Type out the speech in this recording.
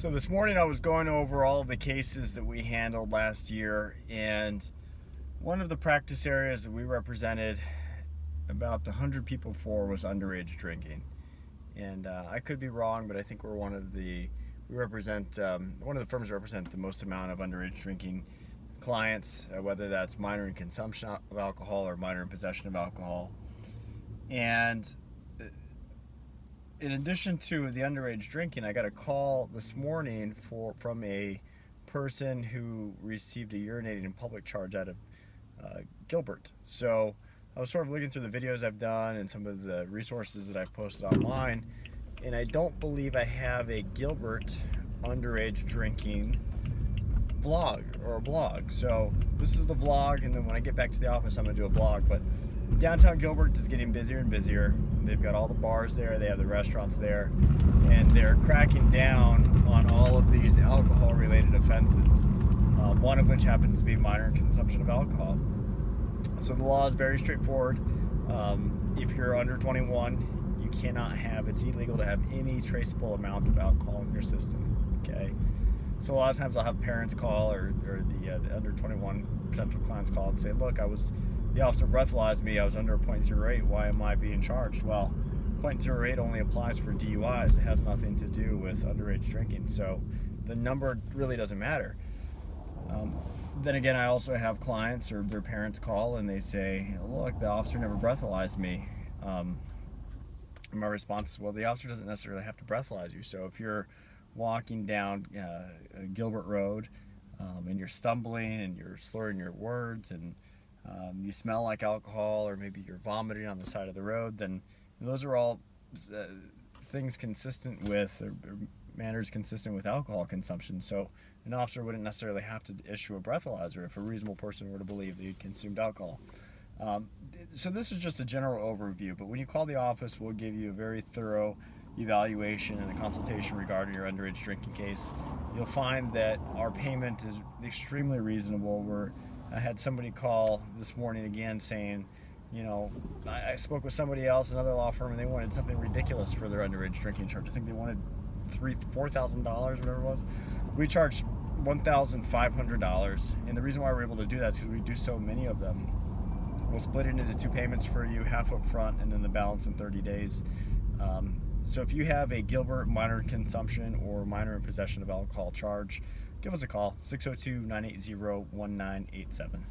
So this morning I was going over all of the cases that we handled last year, and one of the practice areas that we represented about 100 people for was underage drinking. And I could be wrong, but I think we're one of the firms that represent the most amount of underage drinking clients, whether that's minor in consumption of alcohol or minor in possession of alcohol. And in addition to the underage drinking, I got a call this morning from a person who received a urinating in public charge out of Gilbert. So I was sort of looking through the videos I've done and some of the resources that I've posted online, and I don't believe I have a Gilbert underage drinking vlog or a blog. So this is the vlog, and then when I get back to the office I'm going to do a blog. But downtown Gilbert is getting busier and busier. They've got all the bars there, they have the restaurants there, and they're cracking down on all of these alcohol-related offenses, one of which happens to be minor consumption of alcohol. So the law is very straightforward. If you're under 21, you cannot have, it's illegal to have any traceable amount of alcohol in your system, okay? So a lot of times I'll have parents call or the under 21 potential clients call and say, look, the officer breathalyzed me, I was under a .08, why am I being charged? Well, .08 only applies for DUIs. It has nothing to do with underage drinking, so the number really doesn't matter. Then again, I also have clients or their parents call and they say, look, the officer never breathalyzed me. And my response is, well, the officer doesn't necessarily have to breathalyze you. So if you're walking down Gilbert Road and you're stumbling and you're slurring your words and you smell like alcohol, or maybe you're vomiting on the side of the road, then those are all things consistent with, or manners consistent with alcohol consumption. So an officer wouldn't necessarily have to issue a breathalyzer if a reasonable person were to believe that he consumed alcohol. So this is just a general overview, but when you call the office, we'll give you a very thorough evaluation and a consultation regarding your underage drinking case. You'll find that our payment is extremely reasonable. I had somebody call this morning again saying, I spoke with somebody else, another law firm, and they wanted something ridiculous for their underage drinking charge. I think they wanted $4,000, whatever it was. We charged $1,500, and the reason why we're able to do that is because we do so many of them. We'll split it into 2 payments for you, half up front and then the balance in 30 days. So if you have a Gilbert minor consumption or minor in possession of alcohol charge, give us a call, 602-980-1987.